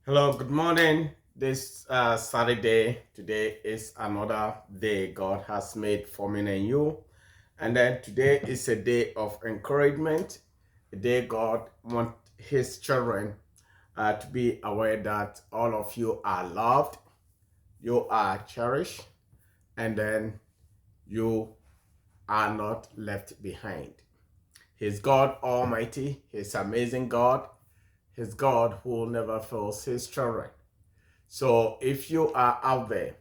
Hello, good morning. This Saturday, today is another day God has made for me and you. And then today is a day of encouragement, a day God wants His children to be aware that all of you are loved, you are cherished, and then you are not left behind. He's God Almighty, He's amazing God, He's God who never fails His children. So if you are out there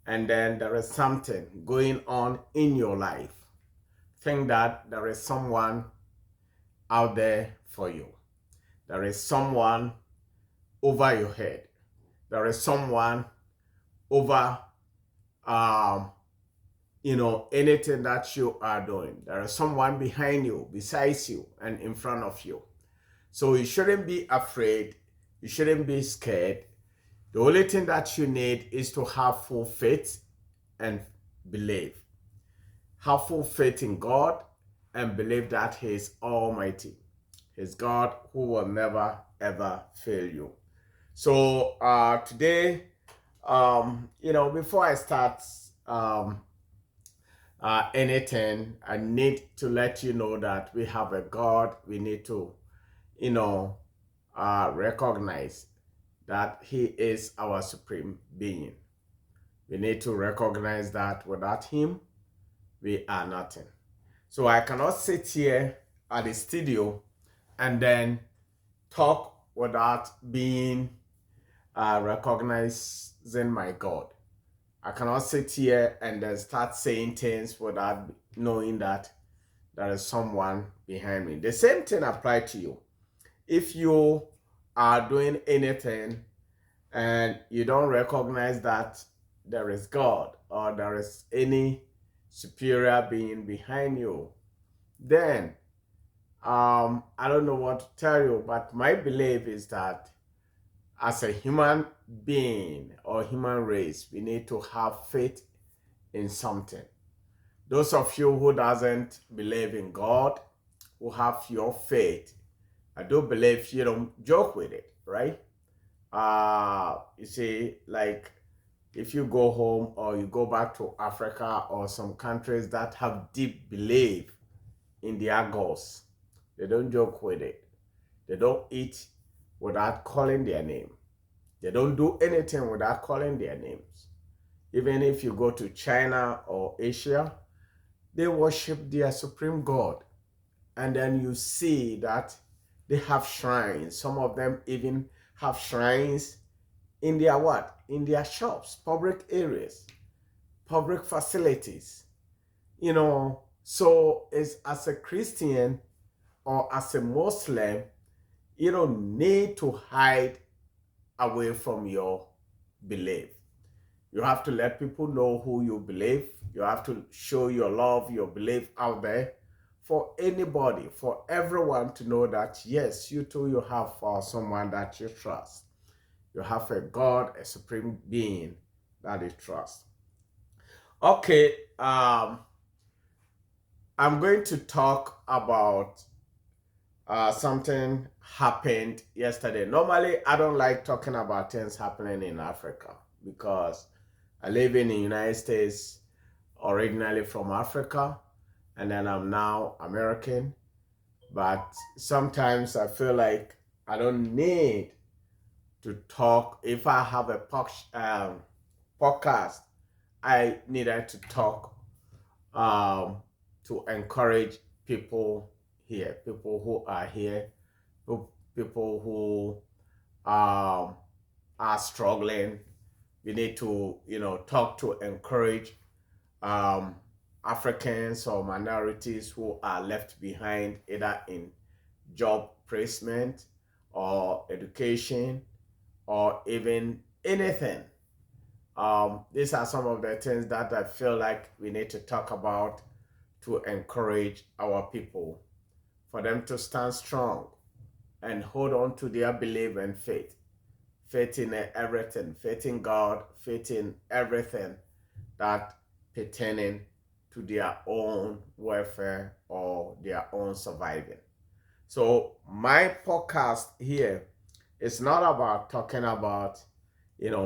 and then there is something going on in your life, think that there is someone out there for you. There is someone over your head. There is someone over um, anything that you are doing. There is someone behind you, besides you, and in front of you. So you shouldn't be afraid. You shouldn't be scared. The only thing that you need is to have full faith and believe. Have full faith in God and believe that He is Almighty. He's God who will never ever fail you. So today, before I start anything, I need to let you know that we have a God. We need to, recognize that He is our supreme being. We need to recognize that without Him, we are nothing. So I cannot sit here at the studio and then talk without being recognizing my God. I cannot sit here and then start saying things without knowing that there is someone behind me. The same thing applies to you. If you are doing anything and you don't recognize that there is God or there is any superior being behind you, then I don't know what to tell you, but my belief is that as a human being or human race, we need to have faith in something. Those of you who doesn't believe in God, who have your faith, I do believe you don't joke with it, right? You see, like if you go home or you go back to Africa or some countries that have deep belief in their gods, they don't joke with it. They don't eat without calling their name. They don't do anything without calling their names. Even if you go to China or Asia, they worship their supreme God. And then you see that they have shrines. Some of them even have shrines in their what? In their shops, public areas, public facilities. So as a Christian or as a Muslim, you don't need to hide away from your belief. You have to let people know who you believe. You have to show your love, your belief out there for anybody, for everyone to know that, yes, you too, you have someone that you trust. You have a God, a supreme being that you trust. Okay, I'm going to talk about something happened yesterday. Normally, I don't like talking about things happening in Africa because I live in the United States, originally from Africa, and then I'm now American. But sometimes I feel like I don't need to talk. If I have a podcast, I needed to talk um, to encourage people here, people who are here, people who are struggling. We need to, talk to encourage um, Africans or minorities who are left behind either in job placement or education or even anything. These are some of the things that I feel like we need to talk about to encourage our people, for them to stand strong and hold on to their belief and faith. Faith in everything, faith in God, faith in everything that pertaining to their own welfare or their own surviving. So my podcast here It's not about talking about,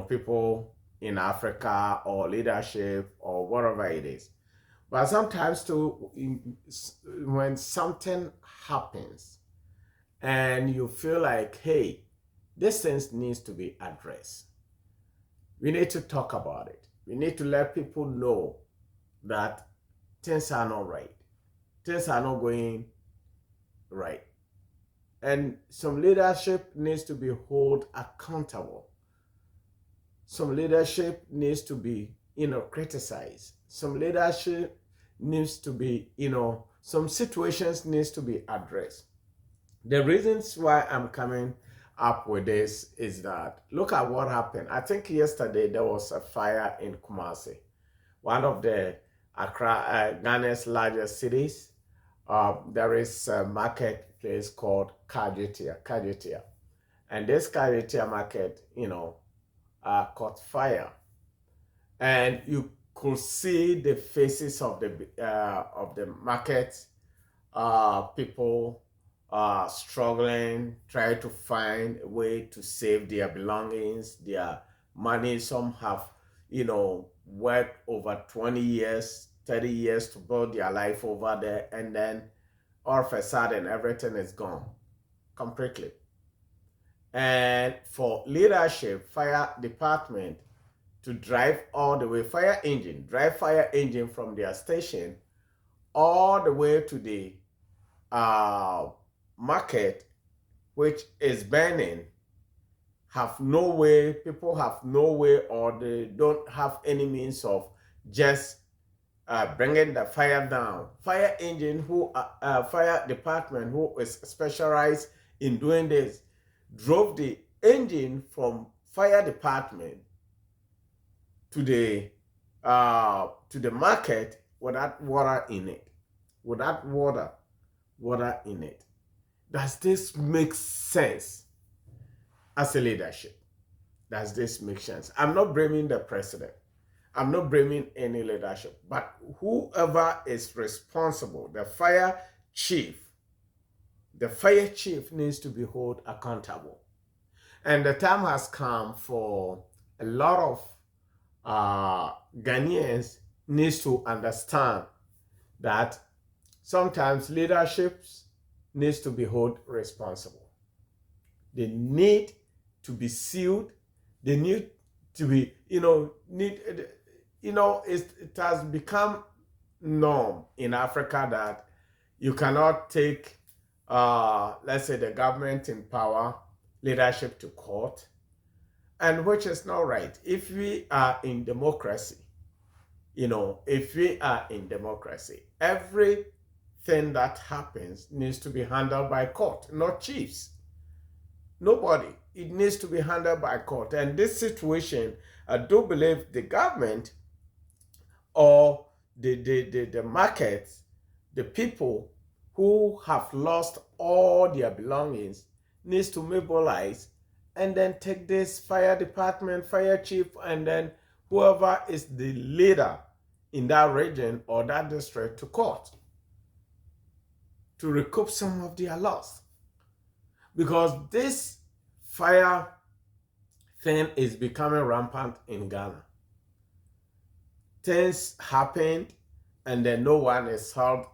people in Africa or leadership or whatever it is. But sometimes too, when something happens and you feel like, hey, this thing needs to be addressed, we need to talk about it. We need to let people know that things are not right. Things are not going right. And some leadership needs to be held accountable. Some leadership needs to be, criticized. Some leadership needs to be, some situations needs to be addressed. The reasons why I'm coming up with this is that look at what happened. I think yesterday there was a fire in Kumasi, one of the Accra, Ghana's largest cities. There is a marketplace called Kajetia. And this Kajetia market, caught fire. And you could see the faces of the market people struggling, trying to find a way to save their belongings, their money. Some have, worked over 20 years, 30 years to build their life over there, and then all of a sudden everything is gone completely. And for leadership, fire department to drive all the way, drive fire engine from their station all the way to the market, which is burning, have no way, people have no way, or they don't have any means of just bringing the fire down. Fire engine, fire department, who is specialized in doing this, drove the engine from fire department to the market without water in it, without water in it. Does this make sense as a leadership? Does this make sense? I'm not blaming the president. I'm not blaming any leadership, but whoever is responsible, the fire chief needs to be held accountable. And the time has come for a lot of Ghanaians needs to understand that sometimes leaderships needs to be held responsible. They need to be sued. They need to be, it has become norm in Africa that you cannot take, let's say, the government in power, leadership to court, and which is not right. If we are in democracy, everything that happens needs to be handled by court, not chiefs. Nobody. It needs to be handled by court. And this situation, I do believe the government or the markets, the people who have lost all their belongings needs to mobilize and then take this fire department, fire chief, and then whoever is the leader in that region or that district to court to recoup some of their loss. Because this fire thing is becoming rampant in Ghana. Things happened and then no one is held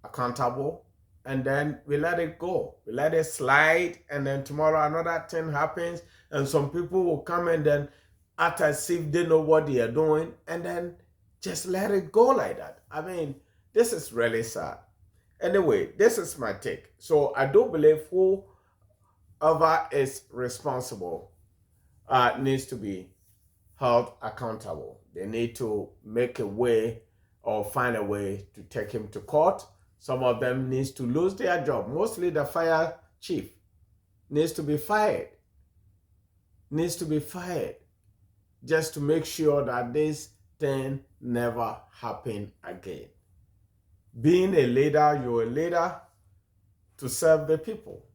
accountable, and then we let it go. We let it slide, and then tomorrow another thing happens and some people will come and then act as if they know what they are doing and then just let it go like that. I mean, this is really sad. Anyway, this is my take. So I do believe whoever is responsible needs to be held accountable. They need to make a way or find a way to take him to court. Some of them needs to lose their job. Mostly the fire chief needs to be fired. Just to make sure that this thing never happen again. Being a leader, you're a leader to serve the people.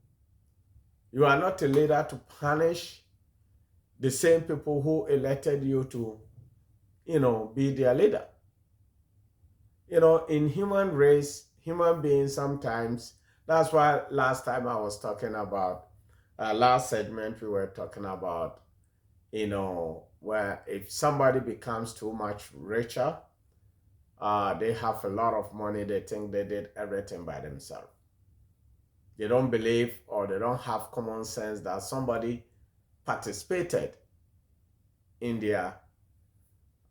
You are not a leader to punish the same people who elected you to, be their leader. In human race, human beings sometimes, that's why last time I was talking about last segment we were talking about, where if somebody becomes too much richer, they have a lot of money, they think they did everything by themselves. They don't believe or they don't have common sense that somebody participated in their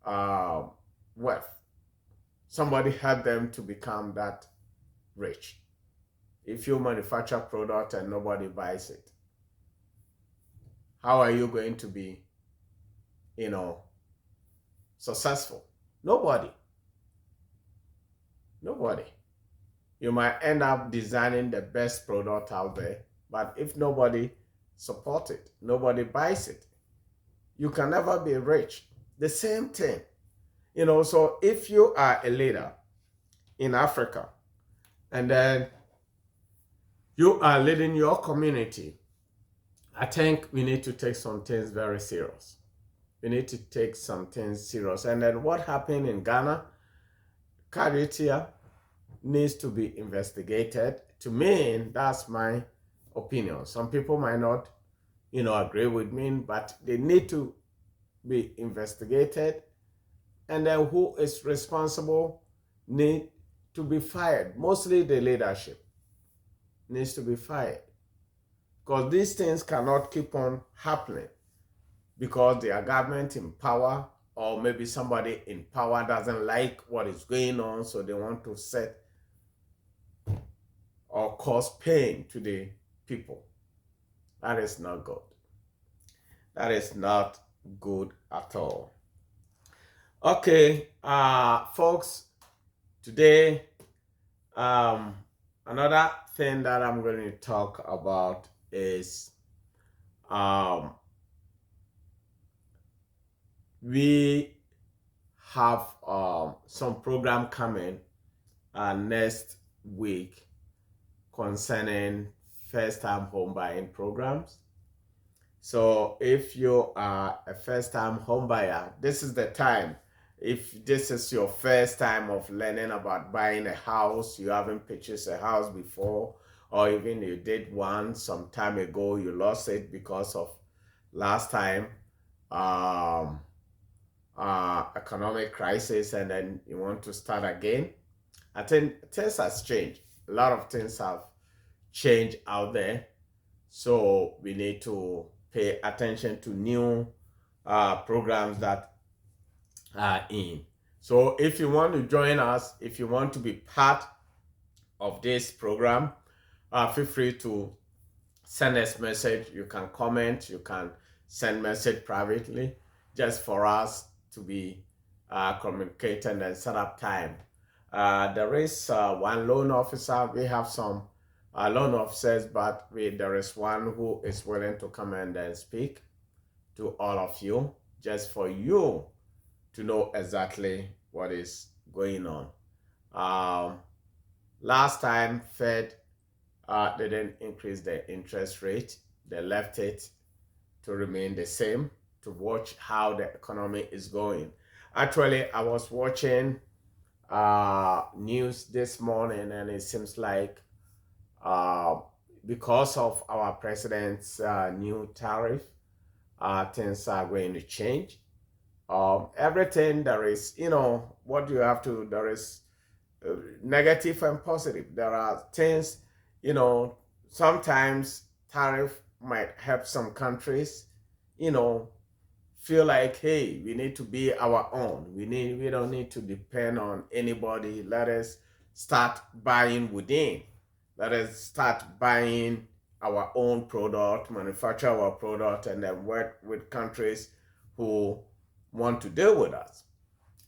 uh, wealth. Somebody helped them to become that rich. If you manufacture a product and nobody buys it, how are you going to be, you know, successful? Nobody. Nobody. You might end up designing the best product out there, but if nobody supports it, nobody buys it, you can never be rich. The same thing. So if you are a leader in Africa and then you are leading your community, I think we need to take some things very serious. We need to take some things serious. And then what happened in Ghana, Karitia, needs to be investigated. To me, that's my opinion. Some people might not, agree with me, but they need to be investigated. And then who is responsible need to be fired. Mostly the leadership needs to be fired. Because these things cannot keep on happening because their government in power, or maybe somebody in power doesn't like what is going on, so they want to set or cause pain to the people. That is not good. That is not good at all. Okay, folks, today, another thing that I'm going to talk about is we have some program coming next week concerning first-time home buying programs. So if you are a first-time home buyer, this is the time. If this is your first time of learning about buying a house, you haven't purchased a house before, or even you did one some time ago, you lost it because of last time economic crisis, and then you want to start again. I think things has changed. A lot of things have changed out there. So we need to pay attention to new programs that are in. So if you want to join us, if you want to be part of this program, feel free to send us message. You can comment, you can send message privately, just for us to be communicating and set up time. There is one loan officer. We have some loan officers, but there is one who is willing to come and speak to all of you, just for you to know exactly what is going on. Last time, Fed they didn't increase the interest rate. They left it to remain the same, to watch how the economy is going. Actually, I was watching news this morning, and it seems like because of our president's new tariff, things are going to change. Everything there is, what you have to, there is negative and positive. There are things, sometimes tariff might help some countries, feel like, hey, we need to be our own. We don't need to depend on anybody. Let us start buying within. Let us start buying our own product, manufacture our product, and then work with countries who want to deal with us.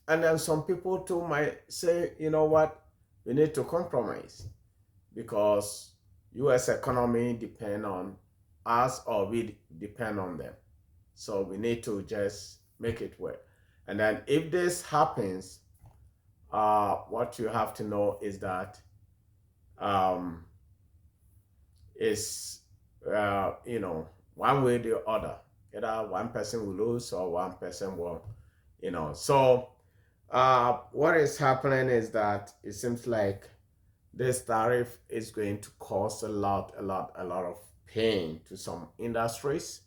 And then some people too might say, you know what, we need to compromise because U.S. economy depend on us, or we depend on them. So we need to just make it work. And then if this happens, what you have to know is that is one way or the other. Either one person will lose or one person will, So what is happening is that it seems like this tariff is going to cause a lot of pain to some industries,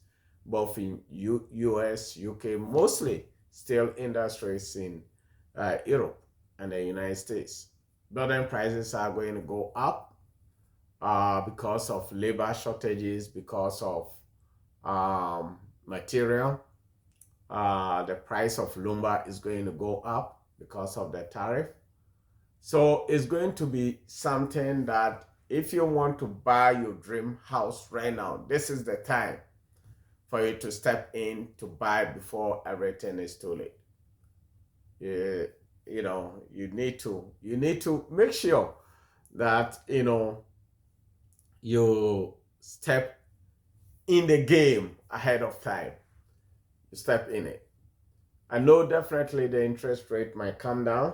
both in US, UK, mostly still industries in Europe and the United States. Building prices are going to go up because of labor shortages, because of material. The price of lumber is going to go up because of the tariff. So it's going to be something that if you want to buy your dream house right now, this is the time for you to step in to buy before everything is too late. You, you need to make sure that you step in the game ahead of time. You step in it. I know definitely the interest rate might come down.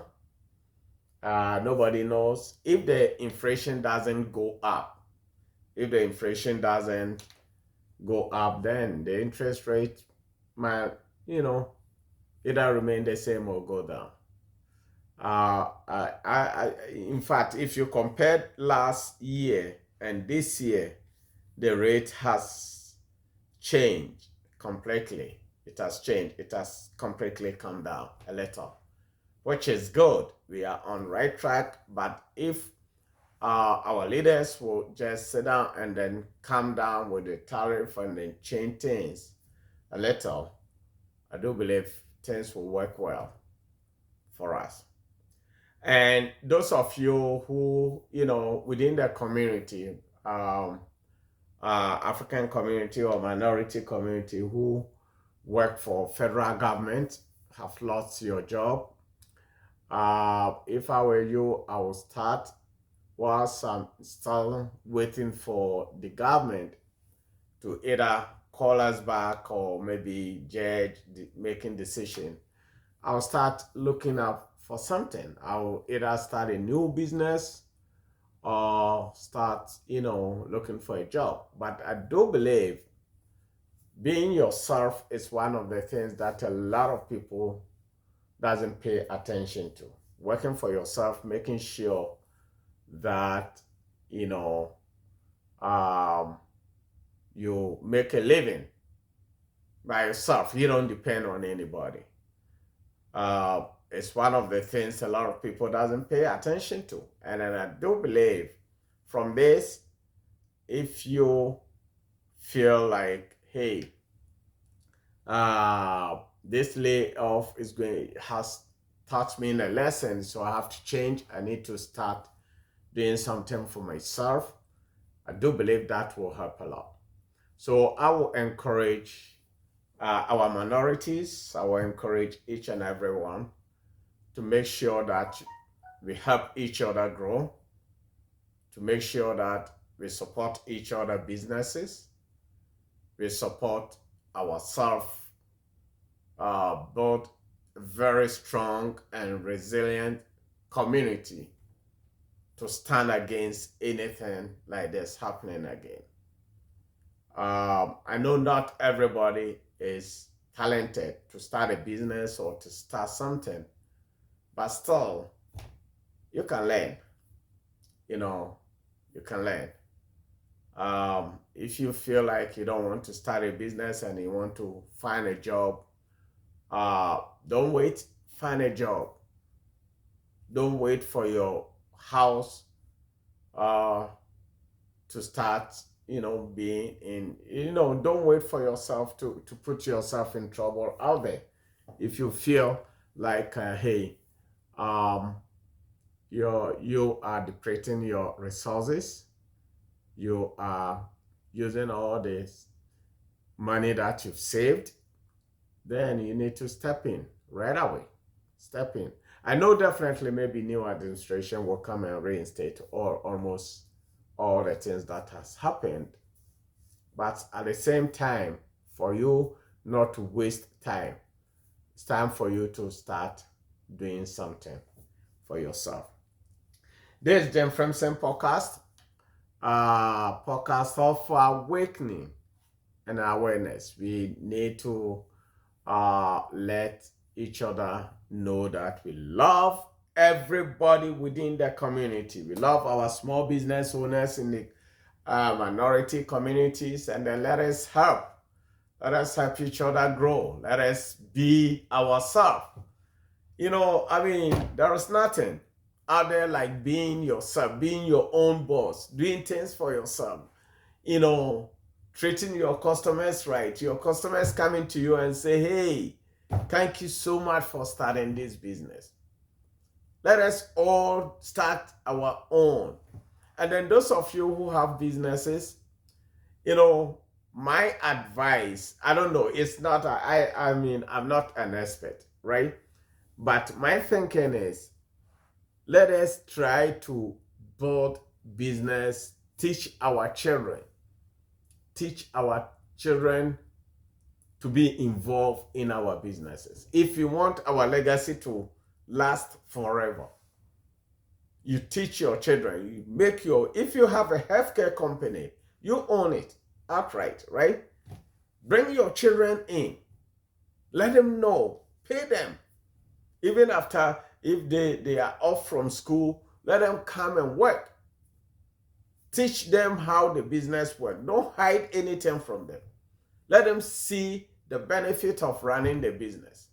Nobody knows if the inflation doesn't go up. If the inflation doesn't go up, then the interest rate might, either remain the same or go down. In fact, if you compare last year and this year, the rate has changed completely. It has changed. It has completely come down a little, which is good. We are on right track. But if our leaders will just sit down and then calm down with the tariff and then change things a little, I do believe things will work well for us. And those of you who, within the community, African community or minority community who work for federal government, have lost your job. If I were you, I would start whilst I'm still waiting for the government to either call us back or maybe judge making decision. I'll start looking up for something. I'll either start a new business or start, looking for a job. But I do believe being yourself is one of the things that a lot of people doesn't pay attention to. Working for yourself, making sure that um, you make a living by yourself. You don't depend on anybody. It's one of the things a lot of people doesn't pay attention to. And then I do believe from this, if you feel like, hey, this layoff has taught me a lesson, so I have to change. I need to start doing something for myself. I do believe that will help a lot. So I will encourage our minorities. I will encourage each and everyone to make sure that we help each other grow, to make sure that we support each other businesses, we support ourselves, build a very strong and resilient community to stand against anything like this happening again. I know not everybody is talented to start a business or to start something, but still, you can learn. You can learn. If you feel like you don't want to start a business and you want to find a job, don't wait, find a job. Don't wait for your house to start, being in, don't wait for yourself to put yourself in trouble out there. If you feel like, hey, you are depleting your resources, you are using all this money that you've saved, then you need to step in right away. Step in. I know definitely maybe new administration will come and reinstate or almost all the things that has happened. But at the same time, for you not to waste time, it's time for you to start doing something for yourself. This is Jim Frimpson podcast, podcast of awakening and awareness. We need to let each other know that we love everybody within the community. We love our small business owners in the minority communities, and then let us help. Let us help each other grow. Let us be ourselves. I mean, there is nothing out there like being yourself, being your own boss, doing things for yourself, you know, treating your customers right. Your customers coming to you and say, hey, thank you so much for starting this business. Let us all start our own. And then those of you who have businesses, my advice, I don't know, it's not, I mean, I'm not an expert, right? But my thinking is, let us try to build business, teach our children to be involved in our businesses. If you want our legacy to last forever, you teach your children, if you have a healthcare company, you own it outright, right? Bring your children in, let them know, pay them. Even after, if they are off from school, let them come and work. Teach them how the business works. Don't hide anything from them. Let them see the benefit of running the business.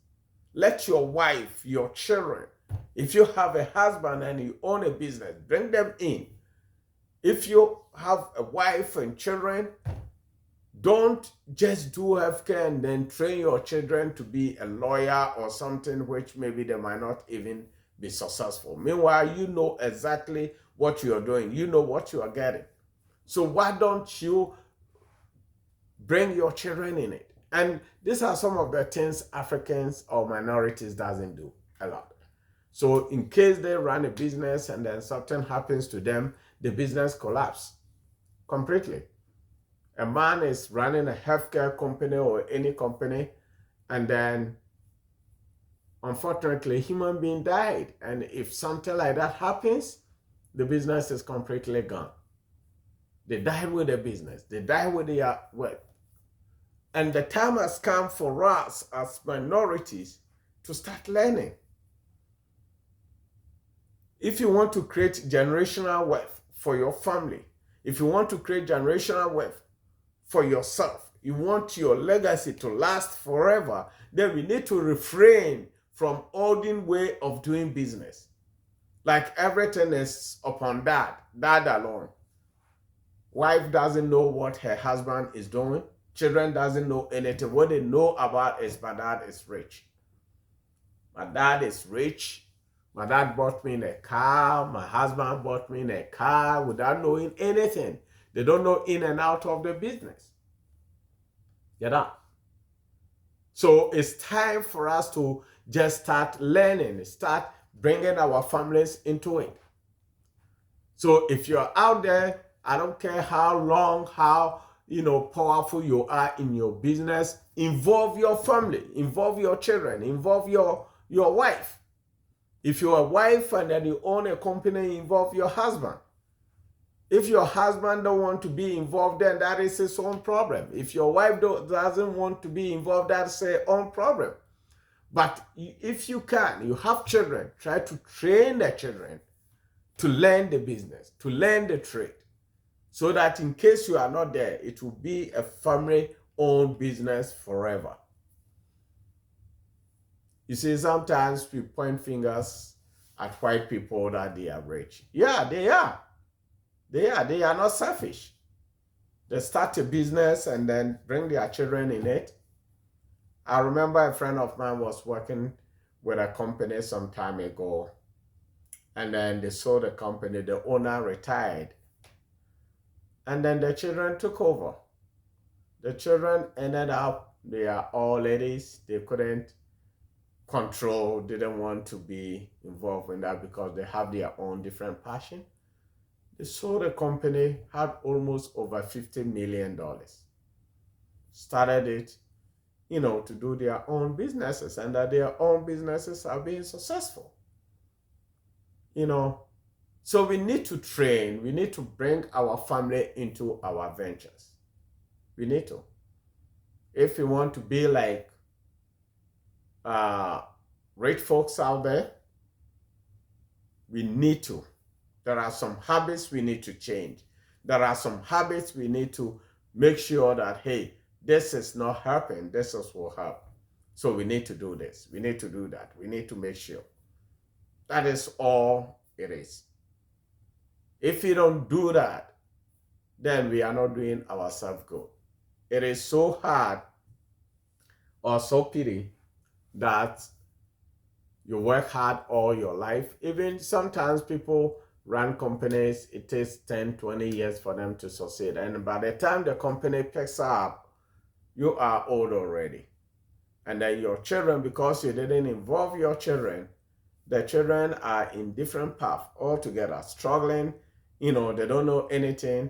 Let your wife, your children, if you have a husband and you own a business, bring them in. If you have a wife and children, don't just do healthcare and then train your children to be a lawyer or something which maybe they might not even be successful. Meanwhile, you know exactly what you're doing. You know what you are getting. So why don't you bring your children in it? And these are some of the things Africans or minorities doesn't do a lot. So in case they run a business and then something happens to them, the business collapses completely. A man is running a healthcare company or any company, and then unfortunately a human being died. And if something like that happens, the business is completely gone. They died with the business. They died with their work. And the time has come for us as minorities to start learning. If you want to create generational wealth for your family, if you want to create generational wealth for yourself, you want your legacy to last forever, then we need to refrain from olden way of doing business. Like everything is upon dad alone. Wife doesn't know what her husband is doing. Children doesn't know anything. What they know about is my dad is rich. My dad is rich. My dad bought me in a car. My husband bought me in a car without knowing anything. They don't know in and out of the business. Get up. So it's time for us to just start learning, start bringing our families into it. So if you're out there, I don't care how long, how powerful you are in your business, involve your family, involve your children, involve your wife. If you're a wife and then you own a company, involve your husband. If your husband don't want to be involved, then that is his own problem. If your wife doesn't want to be involved, that's her own problem. But if you can, you have children, try to train the children to learn the business, to learn the trade, so that in case you are not there, it will be a family-owned business forever. You see, sometimes we point fingers at white people that they are rich. Yeah, they are. They are not selfish. They start a business and then bring their children in it. I remember a friend of mine was working with a company some time ago, and then they sold the company. The owner retired, and then the children took over. The children ended up, they are all ladies. They couldn't control, didn't want to be involved in that because they have their own different passion. They sold the company, had almost over $50 million. Started it, to do their own businesses, and that their own businesses are being successful. So we need to train, we need to bring our family into our ventures. We need to. If we want to be like rich folks out there, we need to. There are some habits we need to change. There are some habits we need to make sure that, hey, this is not helping, this is will help. So we need to do this. We need to do that. We need to make sure. That is all it is. If you don't do that, then we are not doing ourselves good. It is so hard or so pity that you work hard all your life. Even sometimes people run companies, it takes 10, 20 years for them to succeed. And by the time the company picks up, you are old already. And then your children, because you didn't involve your children, the children are in different paths altogether, struggling. They don't know anything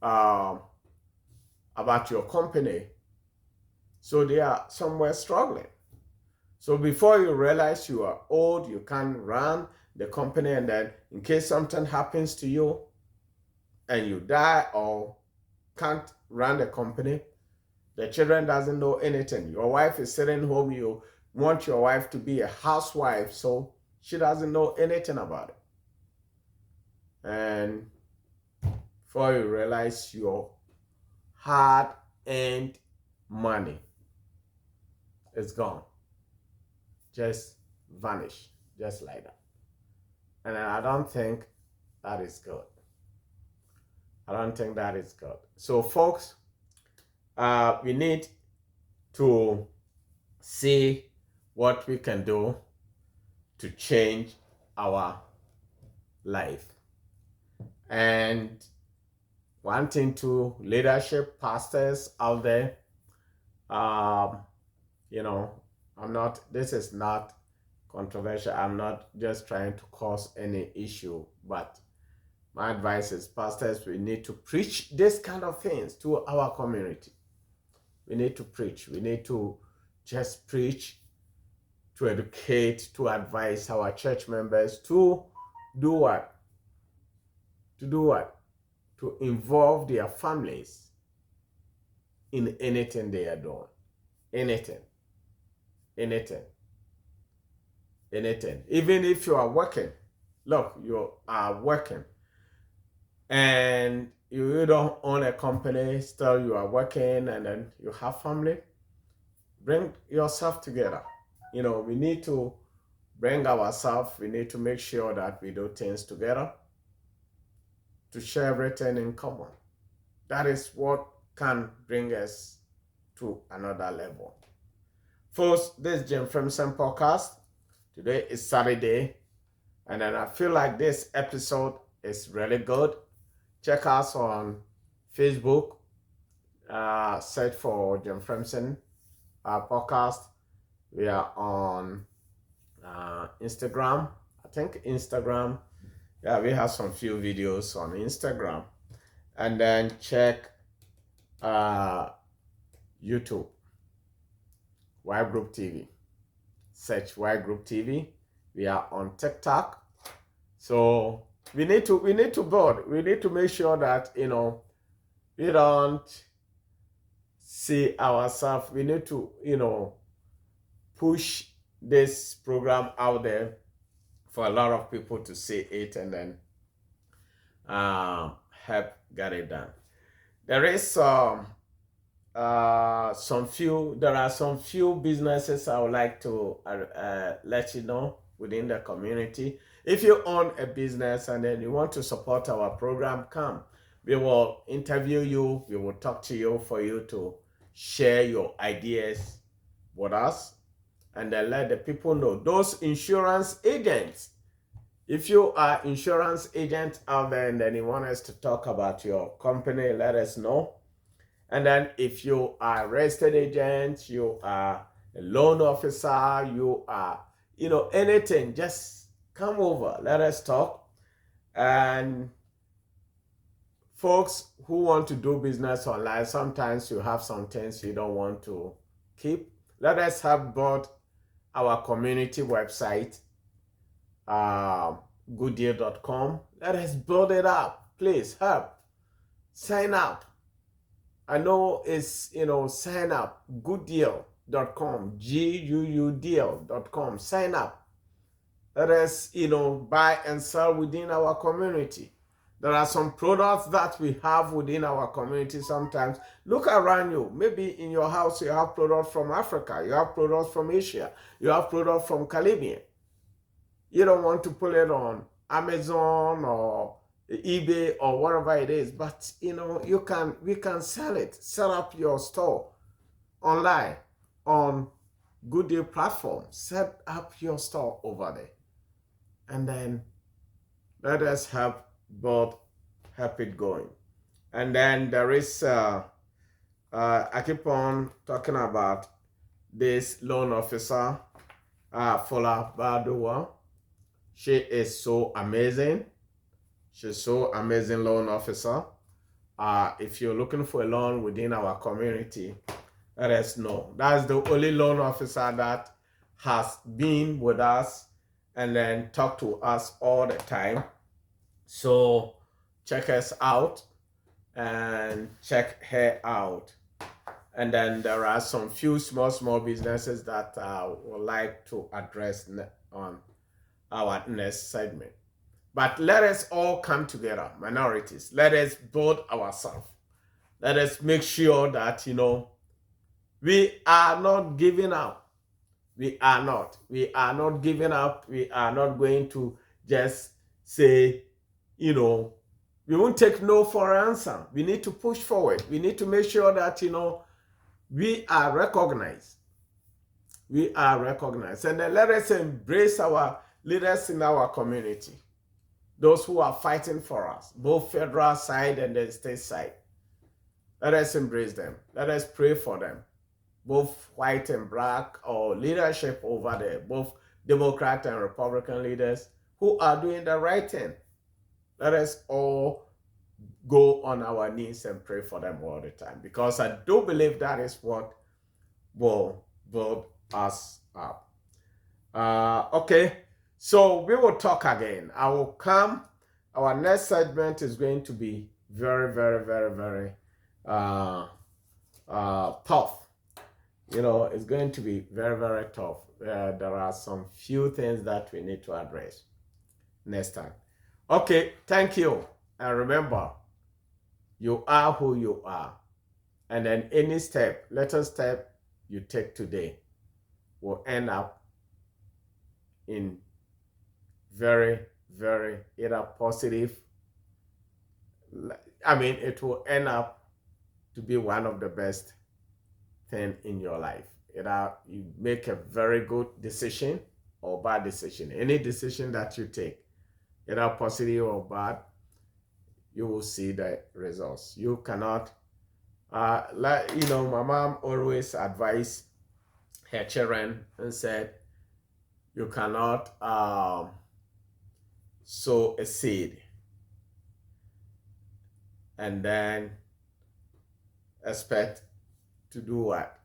about your company. So they are somewhere struggling. So before you realize you are old, you can't run the company, and then in case something happens to you and you die or can't run the company, the children doesn't know anything. Your wife is sitting home. You want your wife to be a housewife, so she doesn't know anything about it. And before you realize your hard-earned money is gone. Just vanish, just like that. And I don't think that is good. I don't think that is good. So folks, we need to see what we can do to change our life. And one thing to leadership pastors out there, this is not controversial. I'm not just trying to cause any issue, but my advice is, pastors, we need to preach this kind of things to our community. We need to preach. We need to just preach, to educate, to advise our church members to do what? To do what? To involve their families in anything they are doing. Anything. Even if you are working, look, you are working and you don't own a company, still you are working, and then you have family, bring yourself together. We need to bring ourselves, we need to make sure that we do things together to share everything in common. That is what can bring us to another level. Folks, this is Jim Frimpson podcast. Today is Saturday, and then I feel like this episode is really good. Check us on Facebook. Search for Jim Frimpson podcast. We are on Instagram. I think Instagram. Yeah, we have some few videos on Instagram. And then check YouTube. Y Group TV. Search Y Group TV. We are on TikTok. So we need to build. We need to make sure that we don't see ourselves. We need to push this program out there for a lot of people to see it, and then help get it done. There is some few businesses I would like to let you know within the community. If you own a business and then you want to support our program, come. We will interview you. We will talk to you for you to share your ideas with us, and then let the people know. Those insurance agents, if you are insurance agent out there and then you want us to talk about your company, let us know. And then if you are a real estate agent, you are a loan officer, you are, anything, just come over, let us talk. And folks who want to do business online, sometimes you have some things you don't want to keep. Let us help build our community website, gooddeal.com. Let us build it up. Please help. Sign up. I know it's, sign up, gooddeal.com, GUUDeal.com. Sign up. Let us, buy and sell within our community. There are some products that we have within our community sometimes. Look around you. Maybe in your house you have products from Africa, you have products from Asia, you have products from Caribbean. You don't want to put it on Amazon or eBay or whatever it is, but we can sell it. Set up your store online on Good Deal platform. Set up your store over there, and then let us help it going. And then there is I keep on talking about this loan officer, Fola Badowa. She is so amazing. She's so amazing loan officer. If you're looking for a loan within our community, let us know. That's the only loan officer that has been with us and then talk to us all the time. So check us out and check her out. And then there are some few small businesses that would like to address on our next segment. But let us all come together, minorities. Let us build ourselves. Let us make sure that, we are not giving up. We are not. We are not giving up. We are not going to just say, we won't take no for an answer. We need to push forward. We need to make sure that, we are recognized. We are recognized. And then let us embrace our leaders in our community. Those who are fighting for us, both federal side and the state side. Let us embrace them. Let us pray for them, both white and black, or leadership over there, both Democrat and Republican leaders who are doing the right thing. Let us all go on our knees and pray for them all the time, because I do believe that is what will build us up. Okay. So we will talk again. I will come. Our next segment is going to be very, very, very, very tough. It's going to be very, very tough. There are some few things that we need to address next time. Okay, thank you. And remember, you are who you are. And then any little step you take today will end up in very, very either positive. It will end up to be one of the best thing in your life. Either you make a very good decision or bad decision. Any decision that you take, either positive or bad, you will see the results. You cannot, my mom always advised her children and said, you cannot sow a seed and then expect to do what?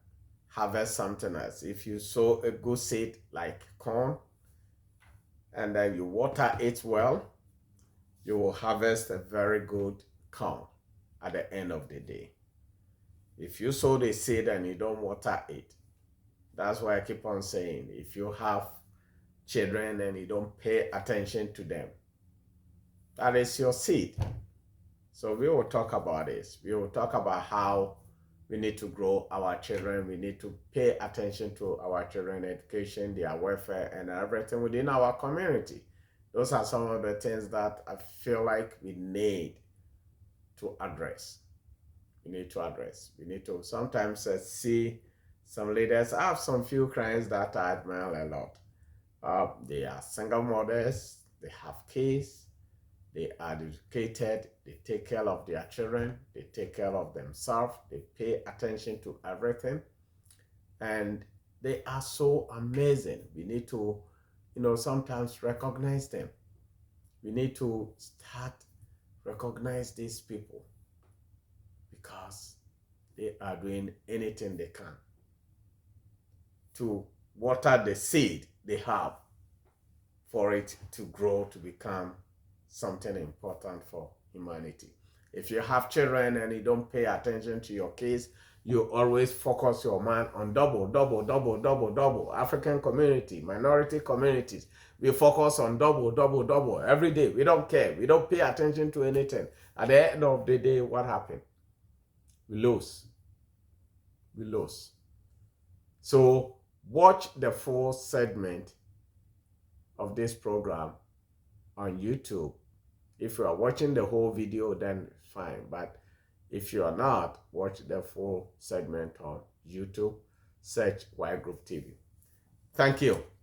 Harvest something else. If you sow a good seed like corn and then you water it well, you will harvest a very good corn at the end of the day. If you sow the seed and you don't water it, that's why I keep on saying, if you have children and you don't pay attention to them, that is your seed. So we will talk about this. We will talk about how we need to grow our children. We need to pay attention to our children's education, their welfare, and everything within our community. Those are some of the things that I feel like we need to address. We need to sometimes see some leaders. I have some few clients that I admire a lot. They are single mothers, they have kids, they are educated, they take care of their children, they take care of themselves, they pay attention to everything, and they are so amazing. We need to, sometimes recognize them. We need to start recognize these people because they are doing anything they can to water the seed they have for it to grow to become something important for humanity. If you have children and you don't pay attention to your kids, You always focus your mind on double, double, double, double, double. African community, minority communities, we focus on double, double, double every day. We don't care. We don't pay attention to anything. At the end of the day, what happened? We lose. We lose. So watch the full segment of this program on YouTube. If you are watching the whole video, then fine. But if you are not, watch the full segment on YouTube. Search Y Group TV. Thank you.